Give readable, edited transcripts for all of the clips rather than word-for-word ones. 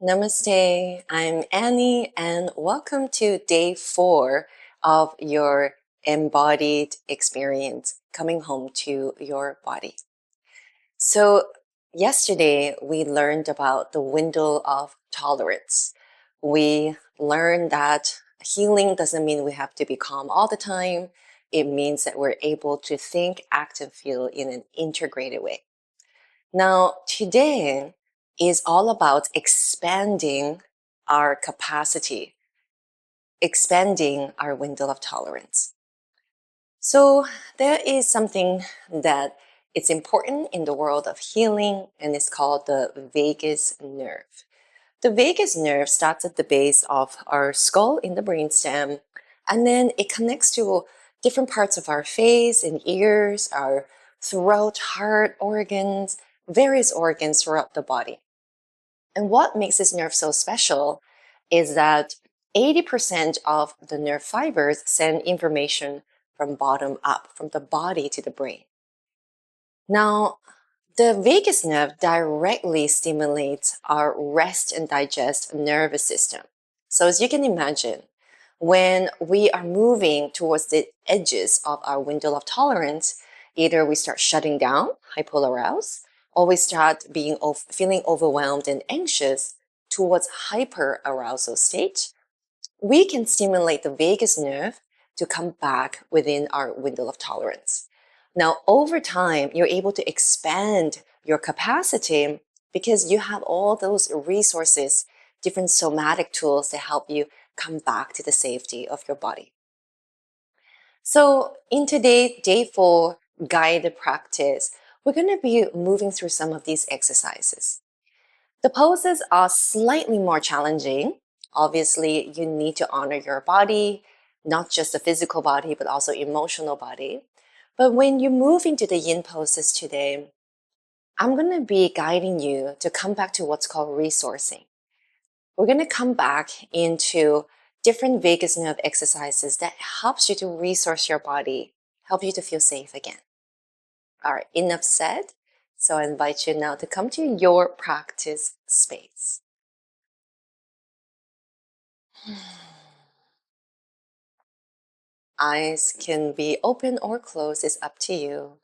Namaste, I'm Annie, and welcome to day 4 of your embodied experience, coming home to your body. So, yesterday we learned about the window of tolerance. We learned that healing doesn't mean we have to be calm all the time, it means that we're able to think, act, and feel in an integrated way. Now, today is all about expanding our capacity, expanding our window of tolerance. So, there is something that it's important in the world of healing, and it's called the vagus nerve. The vagus nerve starts at the base of our skull in the brainstem, and then it connects to different parts of our face and ears, our throat, heart, organs, various organs throughout the body. And what makes this nerve so special is that 80% of the nerve fibers send information from bottom up, from the body to the brain. Now, the vagus nerve directly stimulates our rest and digest nervous system. So as you can imagine, when we are moving towards the edges of our window of tolerance, either we start shutting down, hypolarouse, or we start feeling overwhelmed and anxious towards hyperarousal state, we can stimulate the vagus nerve to come back within our window of tolerance. Now, over time, you're able to expand your capacity because you have all those resources, different somatic tools to help you come back to the safety of your body. So, in today's day 4 guided practice, we're going to be moving through some of these exercises. The poses are slightly more challenging. Obviously, you need to honor your body, not just the physical body, but also emotional body. But when you move into the yin poses today, I'm going to be guiding you to come back to what's called resourcing. We're going to come back into different vagus nerve exercises that helps you to resource your body, help you to feel safe again. All right, enough said. So I invite you now to come to your practice space. Eyes can be open or closed, it's up to you.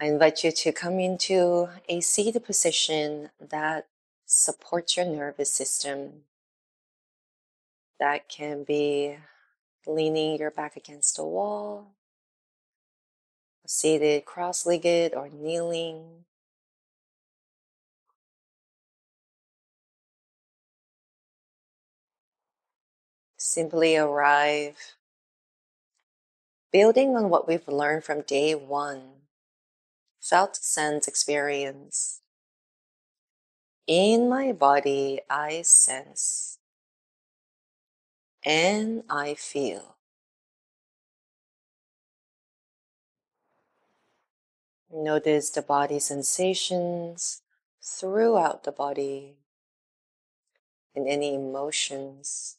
I invite you to come into a seated position that supports your nervous system. That can be leaning your back against a wall, seated cross-legged or kneeling. Simply arrive, building on what we've learned from day 1. Felt sense experience. In my body, I sense and I feel. Notice the body sensations throughout the body and any emotions.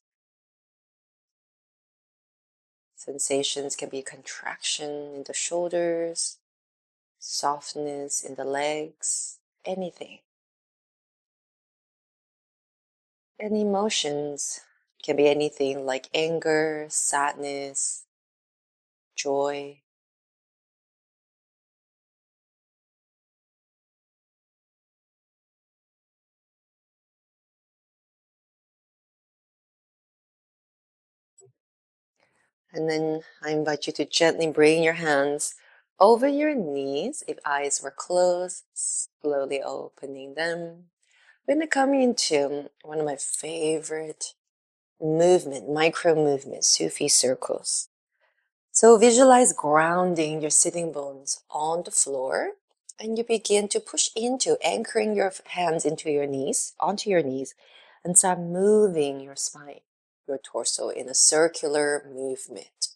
Sensations can be contraction in the shoulders, softness in the legs, anything. And emotions can be anything like anger, sadness, joy. And then I invite you to gently bring your hands over your knees. If eyes were closed, slowly opening them. We're going to come into one of my favorite micro movements, Sufi circles. So visualize grounding your sitting bones on the floor, and you begin to push into anchoring your hands into your knees, onto your knees, and start moving your spine, your torso in a circular movement.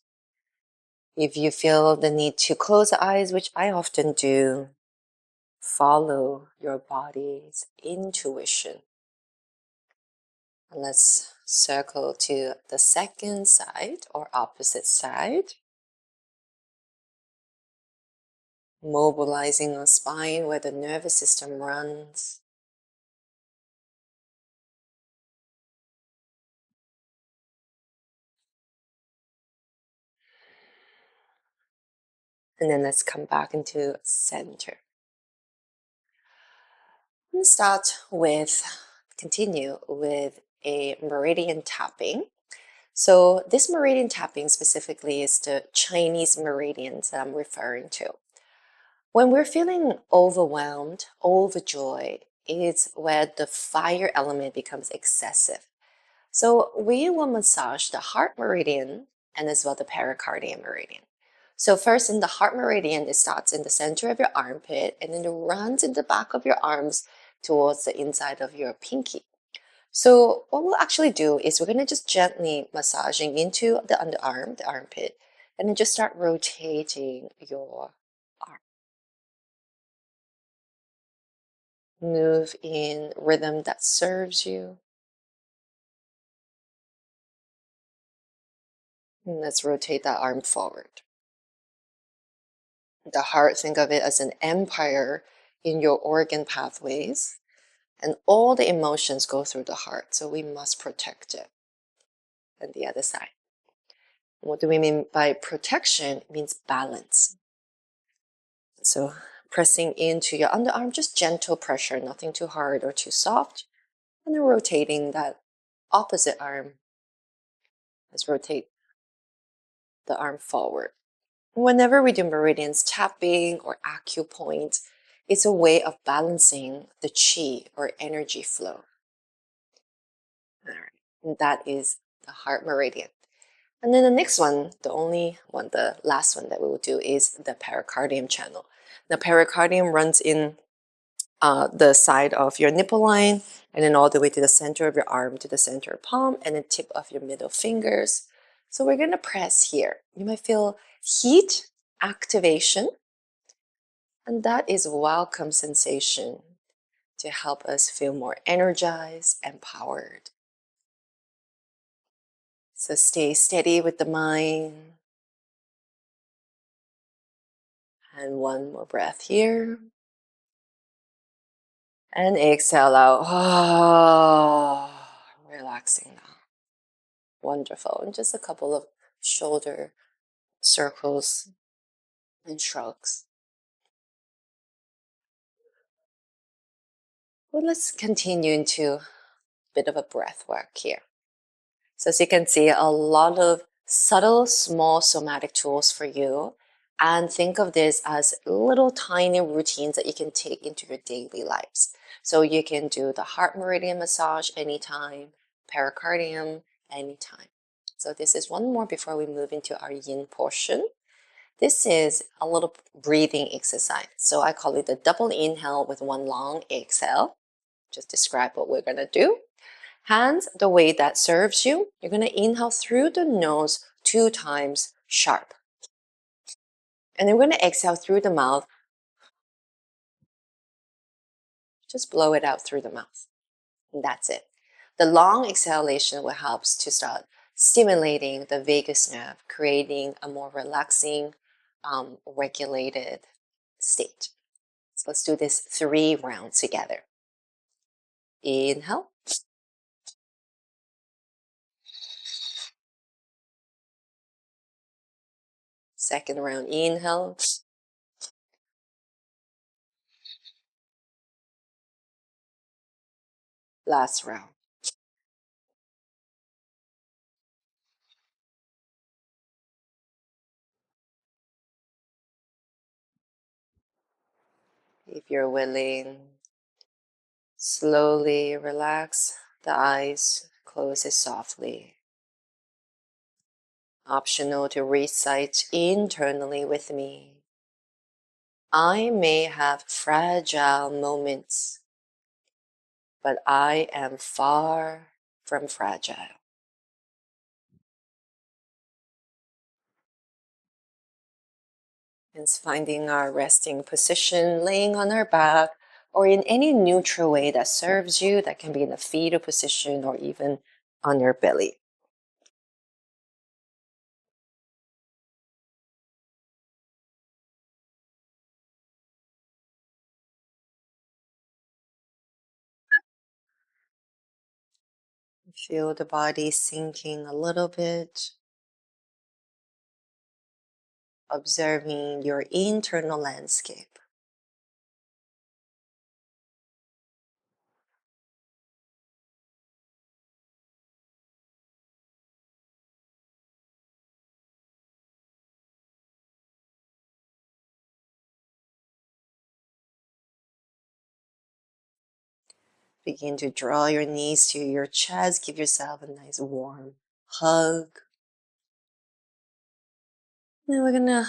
If you feel the need to close the eyes, which I often do, follow your body's intuition. And let's circle to the second side or opposite side. Mobilizing our spine where the nervous system runs. And then let's come back into center. And continue with a meridian tapping. So this meridian tapping specifically is the Chinese meridians that I'm referring to. When we're feeling overwhelmed, overjoyed, is where the fire element becomes excessive. So we will massage the heart meridian and as well the pericardium meridian. So first in the heart meridian, it starts in the center of your armpit and then it runs in the back of your arms towards the inside of your pinky. So what we'll actually do is we're going to just gently massaging into the underarm, the armpit, and then just start rotating your arm. Move in rhythm that serves you. And let's rotate that arm forward. The heart, think of it as an empire in your organ pathways, and all the emotions go through the heart, so we must protect it. And the other side. What do we mean by protection? It means balance. So pressing into your underarm, just gentle pressure, nothing too hard or too soft, and then rotating that opposite arm. Let's rotate the arm forward. Whenever we do meridians tapping or acupoint, it's a way of balancing the chi or energy flow. All right. And that is the heart meridian. And then the next one, the only one, the last one that we will do is the pericardium channel. The pericardium runs in the side of your nipple line and then all the way to the center of your arm, to the center of palm, and the tip of your middle fingers. So we're going to press here. You might feel heat, activation, and that is a welcome sensation to help us feel more energized, empowered. So stay steady with the mind. And one more breath here. And exhale out. Oh, relaxing now. Wonderful. And just a couple of shoulder circles and shrugs. Well, let's continue into a bit of a breath work here. So as you can see, a lot of subtle, small somatic tools for you. And think of this as little tiny routines that you can take into your daily lives. So you can do the heart meridian massage anytime, pericardium anytime. So this is one more before we move into our yin portion. This is a little breathing exercise. So I call it the double inhale with one long exhale. Just describe what we're going to do. Hands the way that serves you. You're going to inhale through the nose 2 times sharp. And then we're going to exhale through the mouth. Just blow it out through the mouth. And that's it. The long exhalation will help to start stimulating the vagus nerve, creating a more relaxing, regulated state. So let's do this 3 rounds together. Inhale. Second round, inhale. Last round. If you're willing, slowly relax the eyes, close it softly. Optional to recite internally with me. I may have fragile moments, but I am far from fragile. It's finding our resting position, laying on our back, or in any neutral way that serves you. That can be in a fetal position or even on your belly. Feel the body sinking a little bit. observing your internal landscape. Begin to draw your knees to your chest. Give yourself a nice warm hug. Then we're gonna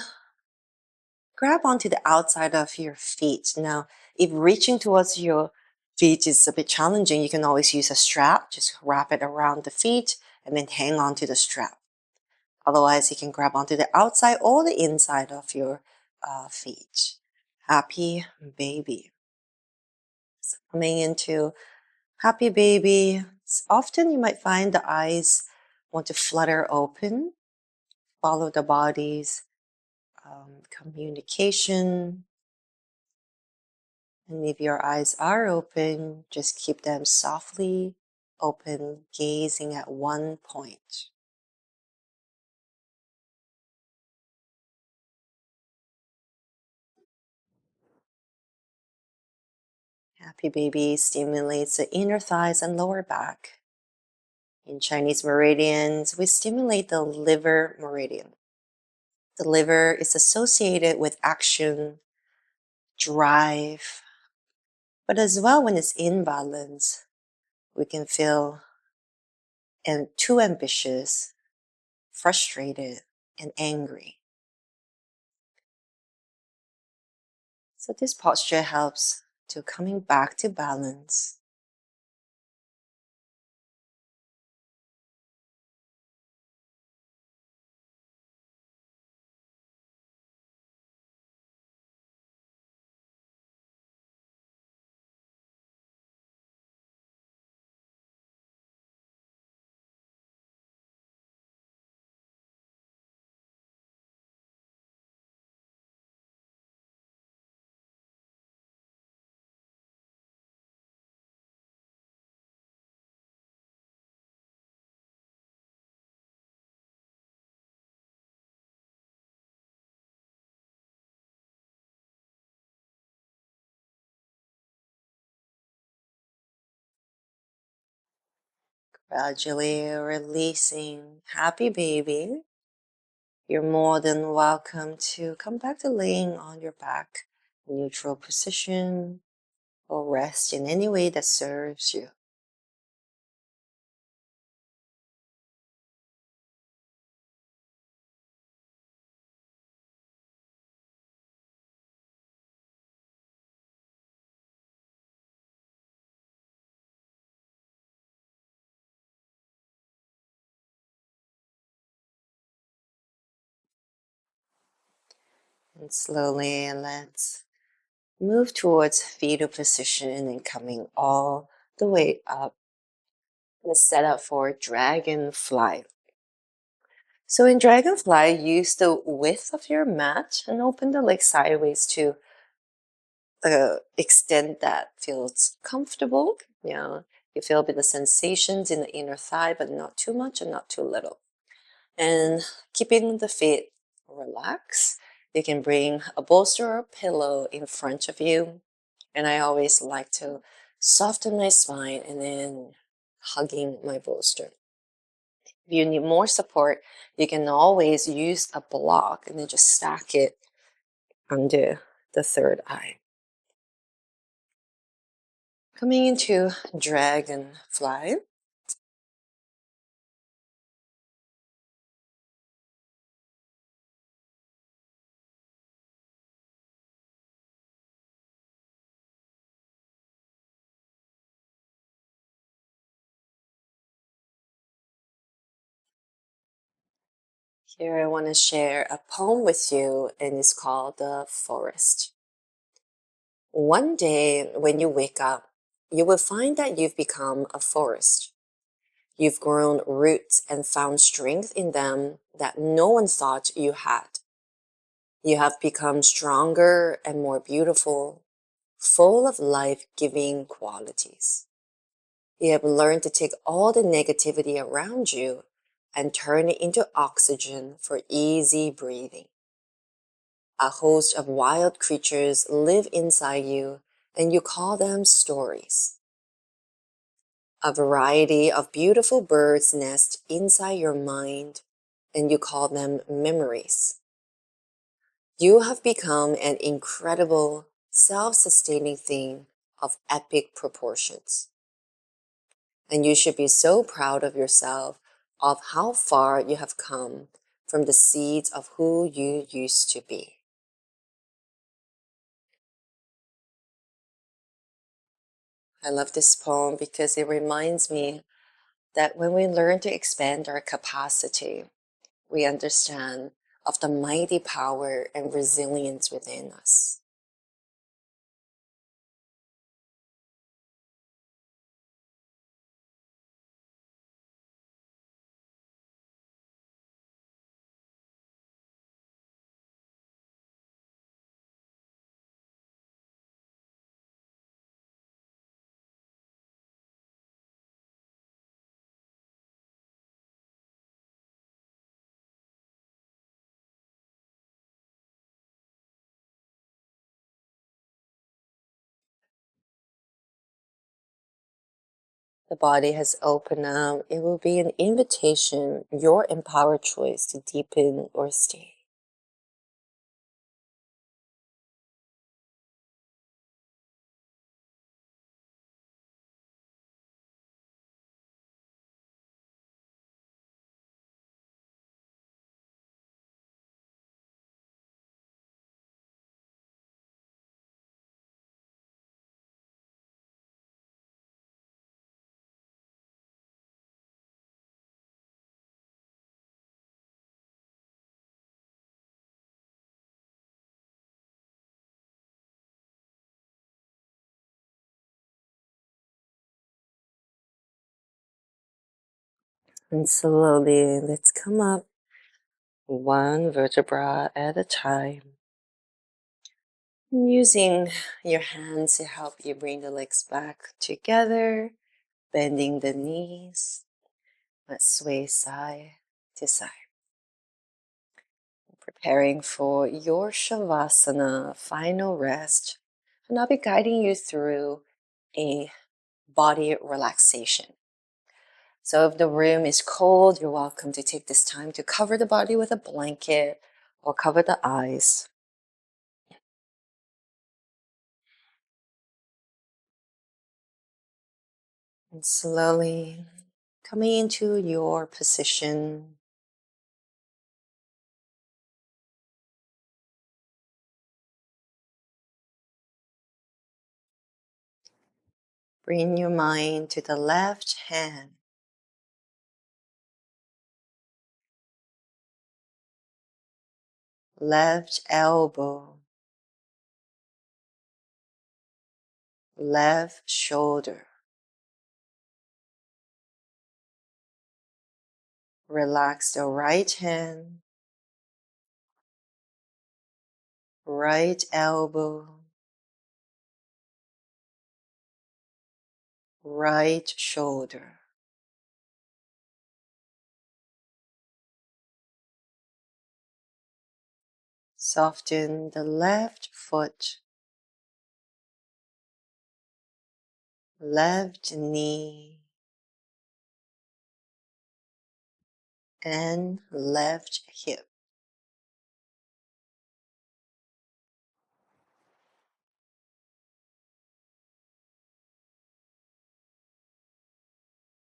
grab onto the outside of your feet. Now, if reaching towards your feet is a bit challenging, you can always use a strap. Just wrap it around the feet and then hang on to the strap. Otherwise, you can grab onto the outside or the inside of your feet. Happy baby. So coming into happy baby. Often you might find the eyes want to flutter open. Follow the body's communication. And if your eyes are open, just keep them softly open, gazing at one point. Happy baby stimulates the inner thighs and lower back. In Chinese meridians, we stimulate the liver meridian. The liver is associated with action, drive, but as well when it's in balance, we can feel too ambitious, frustrated, and angry. So this posture helps to coming back to balance. Gradually releasing. Happy baby. You're more than welcome to come back to laying on your back, neutral position, or rest in any way that serves you. And slowly let's move towards fetal position and coming all the way up. Let's set up for Dragonfly. So in Dragonfly, use the width of your mat and open the legs sideways to the extent that feels comfortable. You feel a bit of sensations in the inner thigh, but not too much and not too little. And keeping the feet relaxed, you can bring a bolster or a pillow in front of you. And I always like to soften my spine and then hugging my bolster. If you need more support, you can always use a block and then just stack it under the third eye. Coming into Dragonfly. Here I want to share a poem with you, and it's called The Forest. One day when you wake up, you will find that you've become a forest. You've grown roots and found strength in them that no one thought you had. You have become stronger and more beautiful, full of life-giving qualities. You have learned to take all the negativity around you and turn it into oxygen for easy breathing. A host of wild creatures live inside you, and you call them stories. A variety of beautiful birds nest inside your mind, and you call them memories. You have become an incredible, self-sustaining thing of epic proportions. And you should be so proud of yourself, of how far you have come from the seeds of who you used to be. I love this poem because it reminds me that when we learn to expand our capacity, we understand of the mighty power and resilience within us. The body has opened up. It will be an invitation, your empowered choice to deepen or stay. And slowly, let's come up one vertebra at a time. Using your hands to help you bring the legs back together, bending the knees. Let's sway side to side. Preparing for your Shavasana final rest. And I'll be guiding you through a body relaxation. So if the room is cold, you're welcome to take this time to cover the body with a blanket or cover the eyes. And slowly coming into your position. Bring your mind to the left hand, left elbow, left shoulder. Relax the right hand, right elbow, right shoulder. Soften the left foot, left knee, and left hip.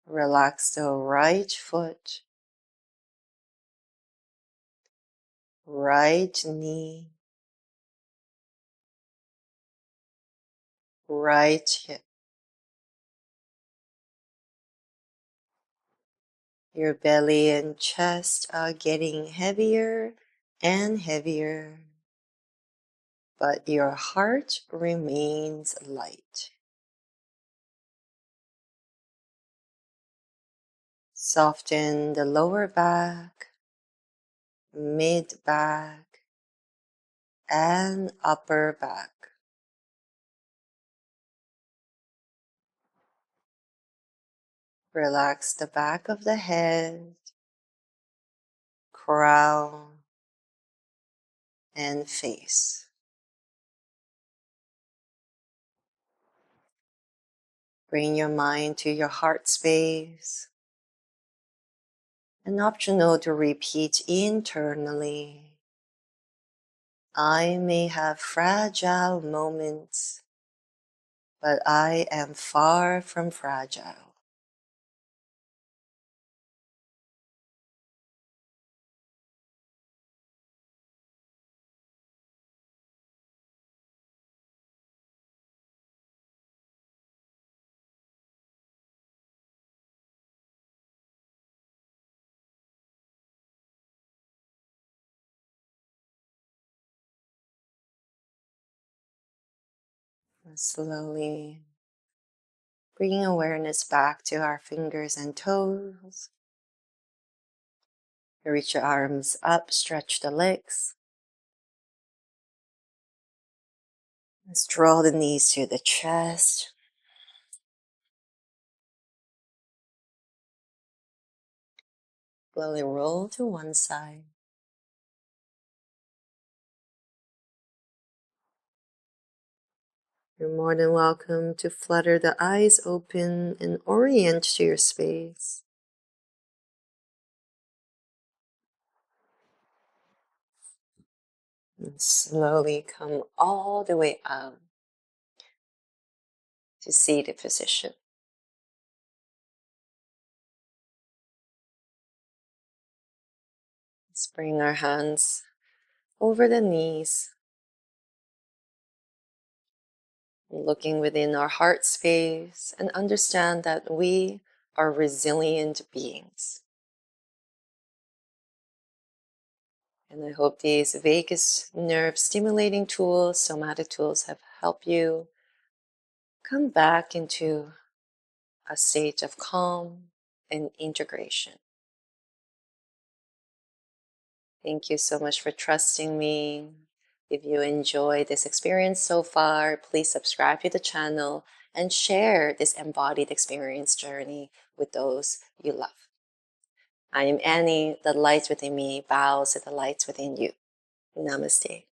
Relax the right foot, right knee, right hip. Your belly and chest are getting heavier and heavier, but your heart remains light. Soften the lower back, mid back, and upper back. Relax the back of the head, crown, and face. Bring your mind to your heart space. And optional to repeat internally. I may have fragile moments, but I am far from fragile. And slowly bringing awareness back to our fingers and toes. Reach your arms up, stretch the legs. Let's draw the knees to the chest. Slowly roll to one side. You're more than welcome to flutter the eyes open and orient to your space. And slowly come all the way out to seated position. Let's bring our hands over the knees, looking within our heart space, and understand that we are resilient beings. And I hope these vagus nerve stimulating tools, somatic tools, have helped you come back into a state of calm and integration. Thank you so much for trusting me. If you enjoyed this experience so far, please subscribe to the channel and share this embodied experience journey with those you love. I am Annie. The light within me bows at the light within you. Namaste.